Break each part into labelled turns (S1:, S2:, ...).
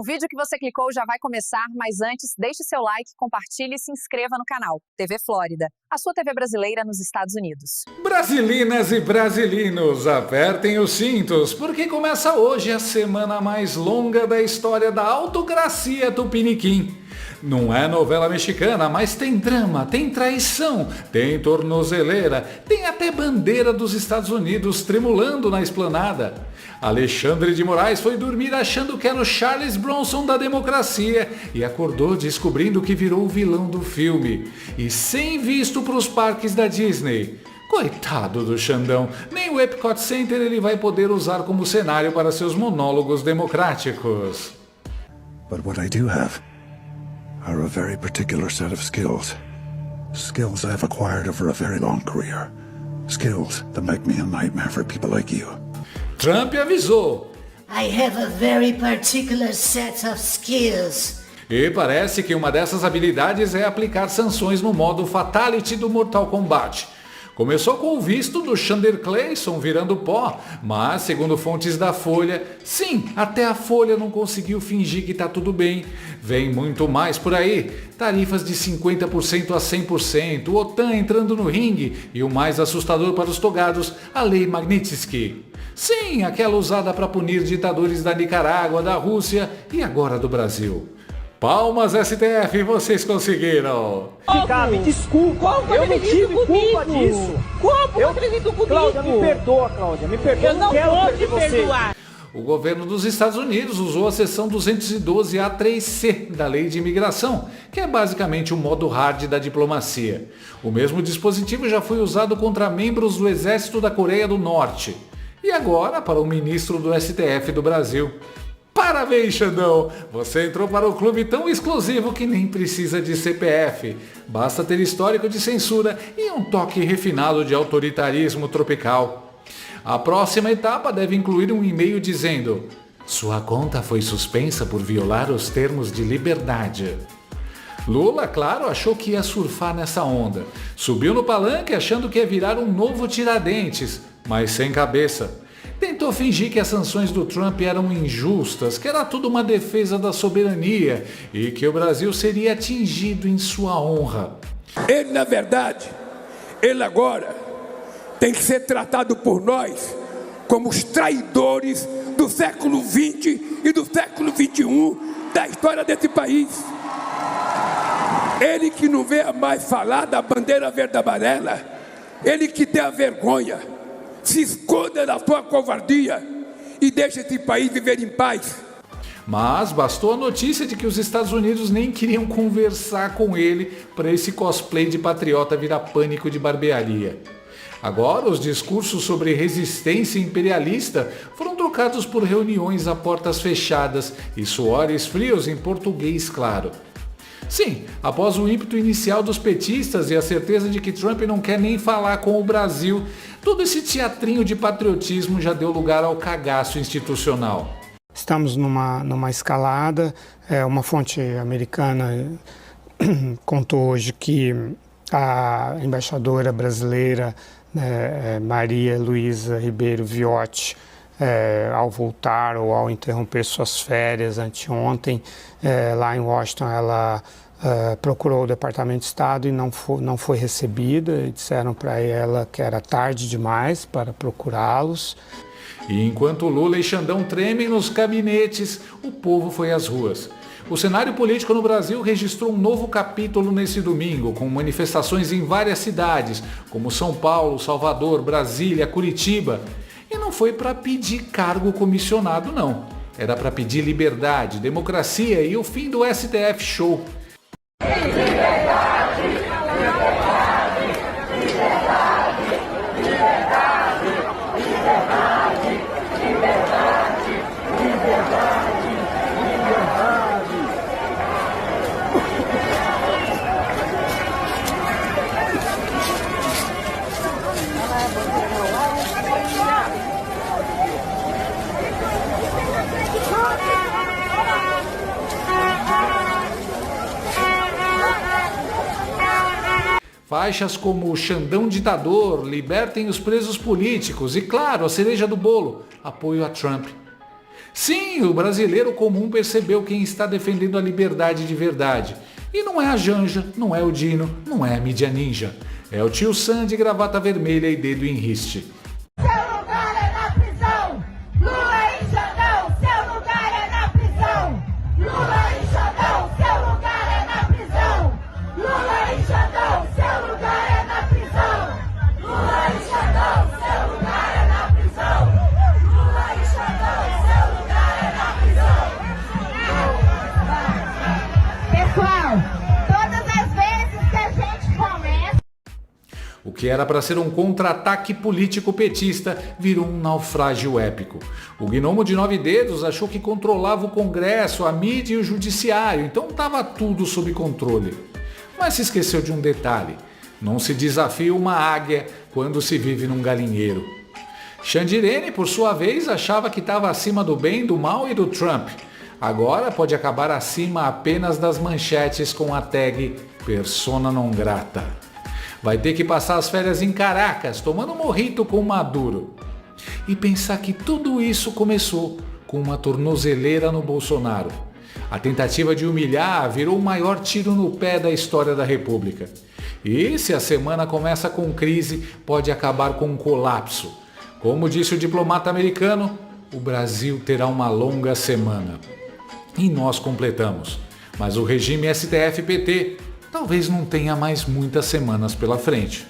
S1: O vídeo que você clicou já vai começar, mas antes, deixe seu like, compartilhe e se inscreva no canal TV Flórida, a sua TV brasileira nos Estados Unidos.
S2: Brasilinas e brasilinos, apertem os cintos, porque começa hoje a semana mais longa da história da autocracia tupiniquim. Não é novela mexicana, mas tem drama, tem traição, tem tornozeleira, tem até bandeira dos Estados Unidos tremulando na esplanada. Alexandre de Moraes foi dormir achando que era o Charles Bronson da democracia e acordou descobrindo que virou o vilão do filme. E sem visto para os parques da Disney. Coitado do Xandão, nem o Epcot Center ele vai poder usar como cenário para seus monólogos democráticos.
S3: But what I do have are a very particular set of skills. Skills I've acquired over a very long career. Skills that make me a nightmare for people like you.
S2: Trump avisou.
S4: I have a very particular set of skills.
S2: E parece que uma dessas habilidades é aplicar sanções no modo Fatality do Mortal Kombat. Começou com o visto do Chandler Clayson virando pó, mas, segundo fontes da Folha, sim, até a Folha não conseguiu fingir que tá tudo bem. Vem muito mais por aí. Tarifas de 50% a 100%, OTAN entrando no ringue e o mais assustador para os togados, a Lei Magnitsky. Sim, aquela usada para punir ditadores da Nicarágua, da Rússia e agora do Brasil. Palmas, STF, vocês conseguiram!
S5: Me desculpa, eu não tive culpa disso.
S6: Como eu acredito comigo?
S5: Cláudia, me perdoa, Cláudia, me perdoa.
S6: Eu não vou te perdoar.
S2: O governo dos Estados Unidos usou a seção 212A3C da Lei de Imigração, que é basicamente o modo hard da diplomacia. O mesmo dispositivo já foi usado contra membros do Exército da Coreia do Norte. E agora para o ministro do STF do Brasil. Parabéns, Xandão! Você entrou para o clube tão exclusivo que nem precisa de CPF. Basta ter histórico de censura e um toque refinado de autoritarismo tropical. A próxima etapa deve incluir um e-mail dizendo: sua conta foi suspensa por violar os termos de liberdade. Lula, claro, achou que ia surfar nessa onda. Subiu no palanque achando que ia virar um novo Tiradentes, mas sem cabeça. Tentou fingir que as sanções do Trump eram injustas, que era tudo uma defesa da soberania e que o Brasil seria atingido em sua honra.
S7: Ele, na verdade, ele agora tem que ser tratado por nós como os traidores do século XX e do século XXI da história desse país. Ele que não venha mais falar da bandeira verde e amarela, ele que tem a vergonha. Se esconda da sua covardia e deixe esse país viver em paz.
S2: Mas bastou a notícia de que os Estados Unidos nem queriam conversar com ele para esse cosplay de patriota virar pânico de barbearia. Agora os discursos sobre resistência imperialista foram trocados por reuniões a portas fechadas e suores frios em português claro. Sim, após o ímpeto inicial dos petistas e a certeza de que Trump não quer nem falar com o Brasil, todo esse teatrinho de patriotismo já deu lugar ao cagaço institucional.
S8: Estamos numa escalada. Uma fonte americana contou hoje que a embaixadora brasileira Maria Luísa Ribeiro Viotti, ao voltar ou ao interromper suas férias anteontem, lá em Washington, ela procurou o Departamento de Estado e não foi recebida. E disseram para ela que era tarde demais para procurá-los.
S2: E enquanto Lula e Xandão tremem nos gabinetes, o povo foi às ruas. O cenário político no Brasil registrou um novo capítulo nesse domingo, com manifestações em várias cidades, como São Paulo, Salvador, Brasília, Curitiba. E não foi para pedir cargo comissionado, não. Era para pedir liberdade, democracia e o fim do STF Show.
S6: Liberdade, liberdade, liberdade, liberdade, liberdade, liberdade, liberdade, liberdade.
S2: Faixas como Xandão ditador, libertem os presos políticos e, claro, a cereja do bolo, apoio a Trump. Sim, o brasileiro comum percebeu quem está defendendo a liberdade de verdade. E não é a Janja, não é o Dino, não é a mídia ninja. É o tio Sam de gravata vermelha e dedo em riste.
S6: Seu lugar é na prisão! Lula e Xandão, seu lugar é na prisão! Lula e Xandão, seu lugar é na prisão! Lula e Xandão, seu lugar é na prisão! Lula e Xandão, seu lugar é na prisão! Lula e Xandão, seu lugar é na prisão! Pessoal, todas as vezes que a gente começa...
S2: O que era para ser um contra-ataque político petista virou um naufrágio épico. O gnomo de 9 dedos achou que controlava o Congresso, a mídia e o judiciário, então estava tudo sob controle. Mas se esqueceu de um detalhe: não se desafia uma águia quando se vive num galinheiro. Xandirene, por sua vez, achava que estava acima do bem, do mal e do Trump. Agora pode acabar acima apenas das manchetes com a tag Persona non grata. Vai ter que passar as férias em Caracas, tomando mojito com Maduro. E pensar que tudo isso começou com uma tornozeleira no Bolsonaro. A tentativa de humilhar virou o maior tiro no pé da história da República. E se a semana começa com crise, pode acabar com um colapso. Como disse o diplomata americano, o Brasil terá uma longa semana. E nós completamos. Mas o regime STF-PT talvez não tenha mais muitas semanas pela frente.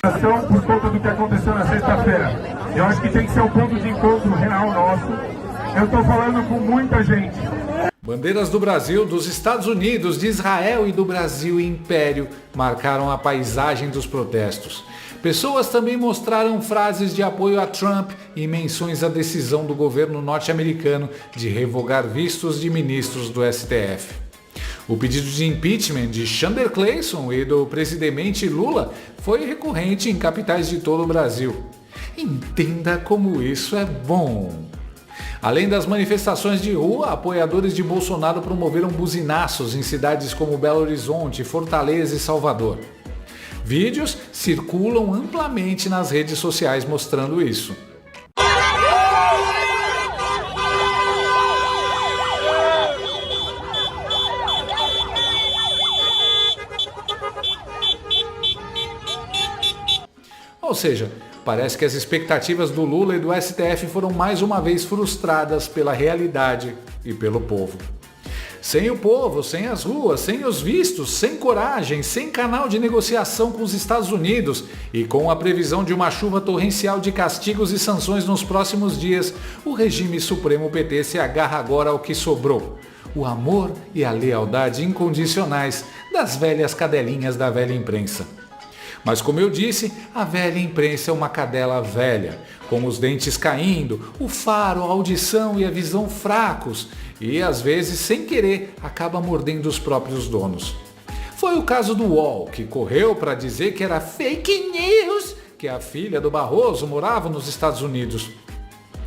S9: Por conta do que aconteceu na sexta-feira. Eu acho que tem que ser um ponto de encontro real nosso. Eu estou falando com muita gente.
S2: Bandeiras do Brasil, dos Estados Unidos, de Israel e do Brasil Império marcaram a paisagem dos protestos. Pessoas também mostraram frases de apoio a Trump e menções à decisão do governo norte-americano de revogar vistos de ministros do STF. O pedido de impeachment de Chandler Clayson e do presidente Lula foi recorrente em capitais de todo o Brasil. Entenda como isso é bom. Além das manifestações de rua, apoiadores de Bolsonaro promoveram buzinaços em cidades como Belo Horizonte, Fortaleza e Salvador. Vídeos circulam amplamente nas redes sociais mostrando isso. Ou seja, parece que as expectativas do Lula e do STF foram mais uma vez frustradas pela realidade e pelo povo. Sem o povo, sem as ruas, sem os vistos, sem coragem, sem canal de negociação com os Estados Unidos e com a previsão de uma chuva torrencial de castigos e sanções nos próximos dias, o regime supremo PT se agarra agora ao que sobrou: o amor e a lealdade incondicionais das velhas cadelinhas da velha imprensa. Mas como eu disse, a velha imprensa é uma cadela velha, com os dentes caindo, o faro, a audição e a visão fracos, e às vezes, sem querer, acaba mordendo os próprios donos. Foi o caso do UOL, que correu para dizer que era fake news, que a filha do Barroso morava nos Estados Unidos.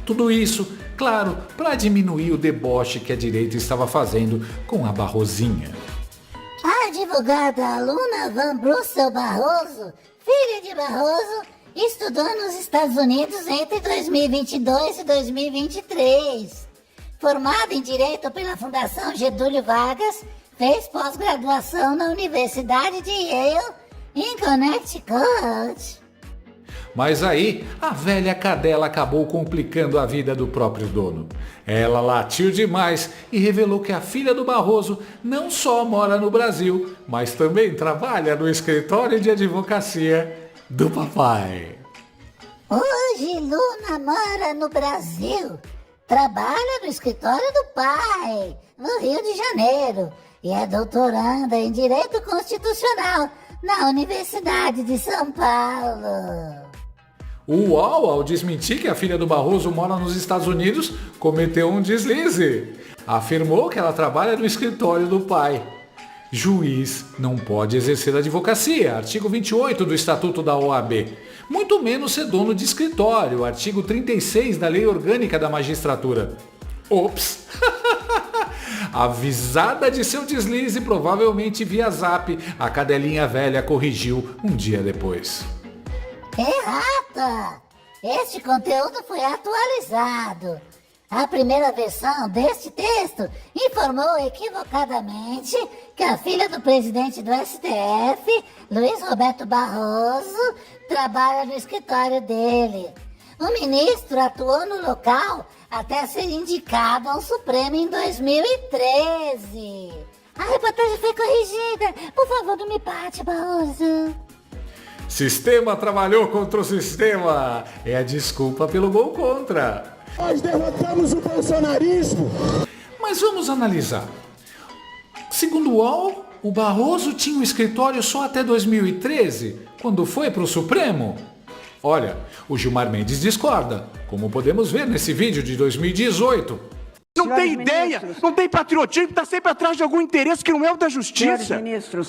S2: Tudo isso, claro, para diminuir o deboche que a direita estava fazendo com a Barrosinha.
S4: A advogada Aluna Van Brussel Barroso, filha de Barroso, estudou nos Estados Unidos entre 2022 e 2023. Formada em Direito pela Fundação Getúlio Vargas, fez pós-graduação na Universidade de Yale, em Connecticut.
S2: Mas aí, a velha cadela acabou complicando a vida do próprio dono. Ela latiu demais e revelou que a filha do Barroso não só mora no Brasil, mas também trabalha no escritório de advocacia do papai.
S4: Hoje, Luna mora no Brasil, trabalha no escritório do pai, no Rio de Janeiro, e é doutoranda em Direito Constitucional na Universidade de São Paulo.
S2: O UOL, ao desmentir que a filha do Barroso mora nos Estados Unidos, cometeu um deslize. Afirmou que ela trabalha no escritório do pai. Juiz não pode exercer advocacia, artigo 28 do Estatuto da OAB. Muito menos ser dono de escritório, artigo 36 da Lei Orgânica da Magistratura. Ops! Avisada de seu deslize, provavelmente via zap, a cadelinha velha corrigiu um dia depois.
S4: Errata! Este conteúdo foi atualizado. A primeira versão deste texto informou equivocadamente que a filha do presidente do STF, Luiz Roberto Barroso, trabalha no escritório dele. O ministro atuou no local até ser indicado ao Supremo em 2013. A reportagem foi corrigida. Por favor, não me bate, Barroso.
S2: Sistema trabalhou contra o sistema. É a desculpa pelo gol contra.
S10: Nós derrotamos o bolsonarismo.
S2: Mas vamos analisar. Segundo o UOL, o Barroso tinha um escritório só até 2013, quando foi para o Supremo. Olha, o Gilmar Mendes discorda, como podemos ver nesse vídeo de 2018.
S10: Não tem ideia, não tem patriotismo, está sempre atrás de algum interesse que não é o da justiça.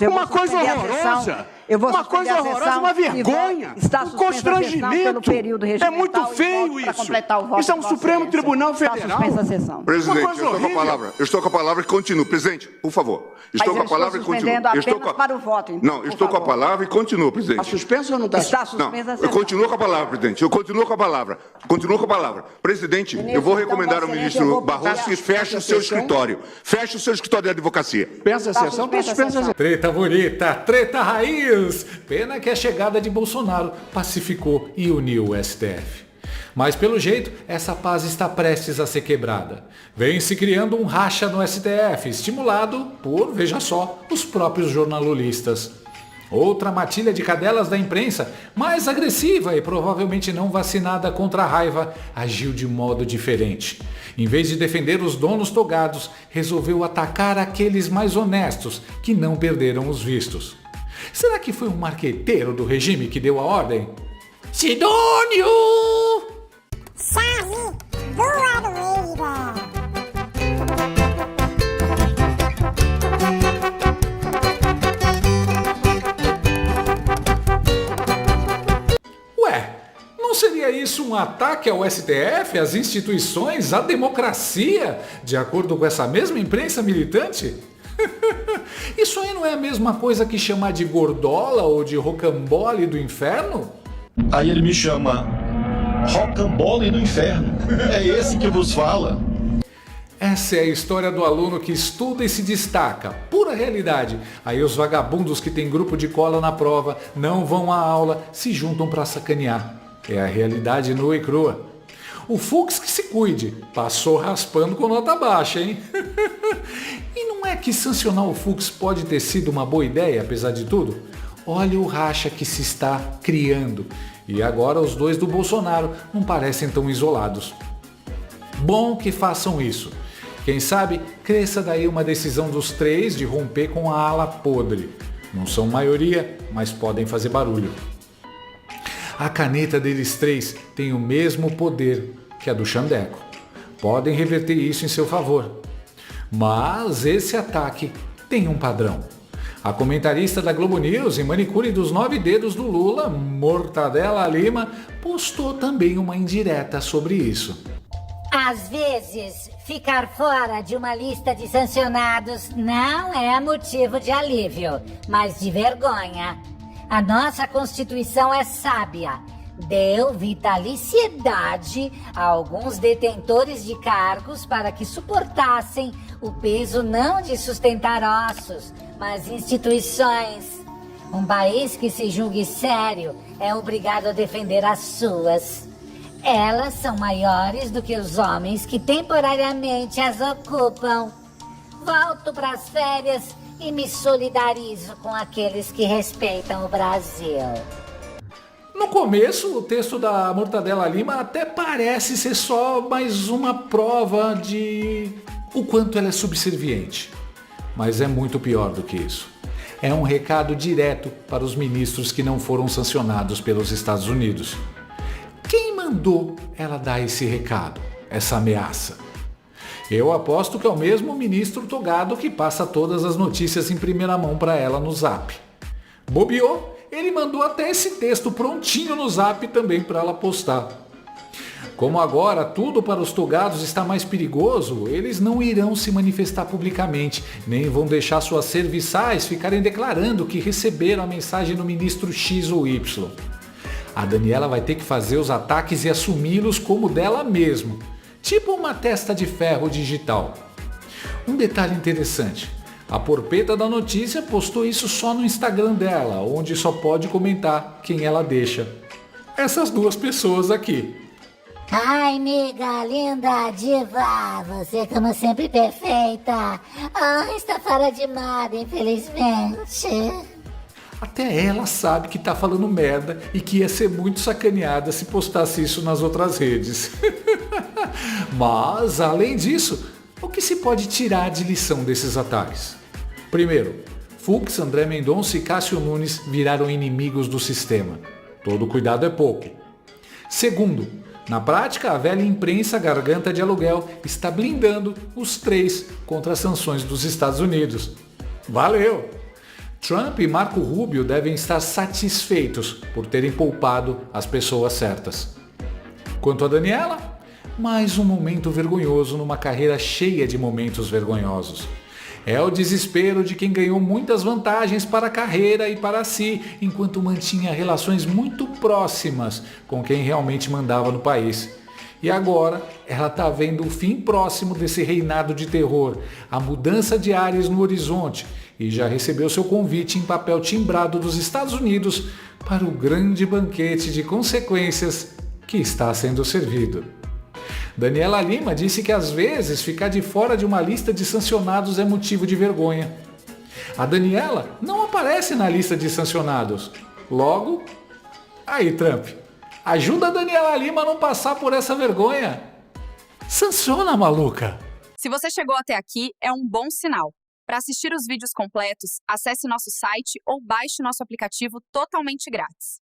S10: Uma coisa horrorosa. Uma coisa horrorosa, uma vergonha, um constrangimento. É muito feio isso. Isso é um Supremo Tribunal Federal.
S11: Presidente, eu estou com a palavra. Eu estou com a palavra e continuo. Presidente, por favor. Estou com a palavra e continuo.
S5: Para o voto,
S11: não, estou com a palavra e continuo, presidente.
S10: Está suspenso ou não está?
S5: Está suspensa a sessão.
S11: Eu continuo com a palavra, presidente. Eu continuo com a palavra. Continuo com a palavra. Presidente, eu vou recomendar ao ministro Barroso que feche o seu escritório. Feche o seu escritório de advocacia.
S10: Pensa a sessão, está suspensa a sessão.
S2: Treta bonita, treta raiz. Pena que a chegada de Bolsonaro pacificou e uniu o STF. Mas pelo jeito, essa paz está prestes a ser quebrada. Vem se criando um racha no STF, estimulado por, veja só, os próprios jornalistas. Outra matilha de cadelas da imprensa, mais agressiva e provavelmente não vacinada contra a raiva, agiu de modo diferente. Em vez de defender os donos togados, resolveu atacar aqueles mais honestos que não perderam os vistos. Será que foi um marqueteiro do regime que deu a ordem? Sidônio!
S6: Chave do Aroeira.
S2: Ué, não seria isso um ataque ao STF, às instituições, à democracia, de acordo com essa mesma imprensa militante? Isso aí não é a mesma coisa que chamar de gordola ou de rocambole do inferno?
S12: Aí ele me chama rocambole do inferno. É esse que vos fala.
S2: Essa é a história do aluno que estuda e se destaca. Pura realidade. Aí os vagabundos que têm grupo de cola na prova, não vão à aula, se juntam para sacanear. É a realidade nua e crua. O Fux que se cuide. Passou raspando com nota baixa, hein? E não é que sancionar o Fux pode ter sido uma boa ideia, apesar de tudo? Olha o racha que se está criando. E agora os dois do Bolsonaro não parecem tão isolados. Bom que façam isso. Quem sabe cresça daí uma decisão dos três de romper com a ala podre. Não são maioria, mas podem fazer barulho. A caneta deles três tem o mesmo poder que a do Xandeco. Podem reverter isso em seu favor. Mas esse ataque tem um padrão. A comentarista da Globo News e manicure dos 9 dedos do Lula, Mortadela Lima, postou também uma indireta sobre isso.
S4: Às vezes, ficar fora de uma lista de sancionados não é motivo de alívio, mas de vergonha. A nossa Constituição é sábia. Deu vitaliciedade a alguns detentores de cargos para que suportassem o peso não de sustentar ossos, mas instituições. Um país que se julgue sério é obrigado a defender as suas. Elas são maiores do que os homens que temporariamente as ocupam. Volto para as férias e me solidarizo com aqueles que respeitam o Brasil.
S2: No começo, o texto da Mortadela Lima até parece ser só mais uma prova de o quanto ela é subserviente. Mas é muito pior do que isso. É um recado direto para os ministros que não foram sancionados pelos Estados Unidos. Quem mandou ela dar esse recado, essa ameaça? Eu aposto que é o mesmo ministro togado que passa todas as notícias em primeira mão para ela no Zap. Bobeou, ele mandou até esse texto prontinho no Zap também para ela postar. Como agora tudo para os togados está mais perigoso, eles não irão se manifestar publicamente, nem vão deixar suas serviçais ficarem declarando que receberam a mensagem do ministro X ou Y. A Daniela vai ter que fazer os ataques e assumi-los como dela mesmo. tipo uma testa de ferro digital. Um detalhe interessante, a porpeta da notícia postou isso só no Instagram dela, onde só pode comentar quem ela deixa. Essas duas pessoas aqui.
S4: Ai, amiga, linda, diva, você como sempre perfeita. Ah, está fora de moda, infelizmente.
S2: Até ela sabe que tá falando merda e que ia ser muito sacaneada se postasse isso nas outras redes. Mas, além disso, o que se pode tirar de lição desses ataques? Primeiro, Fux, André Mendonça e Cássio Nunes viraram inimigos do sistema. Todo cuidado é pouco. Segundo, na prática, a velha imprensa garganta de aluguel está blindando os três contra as sanções dos Estados Unidos. Valeu! Trump e Marco Rubio devem estar satisfeitos por terem poupado as pessoas certas. Quanto a Daniela, mais um momento vergonhoso numa carreira cheia de momentos vergonhosos. É o desespero de quem ganhou muitas vantagens para a carreira e para si, enquanto mantinha relações muito próximas com quem realmente mandava no país. E agora ela está vendo o fim próximo desse reinado de terror, a mudança de ares no horizonte, e já recebeu seu convite em papel timbrado dos Estados Unidos para o grande banquete de consequências que está sendo servido. Daniela Lima disse que às vezes ficar de fora de uma lista de sancionados é motivo de vergonha. A Daniela não aparece na lista de sancionados. Logo, aí Trump, ajuda a Daniela Lima a não passar por essa vergonha. Sanciona, maluca!
S1: Se você chegou até aqui, é um bom sinal. Para assistir os vídeos completos, acesse nosso site ou baixe nosso aplicativo totalmente grátis.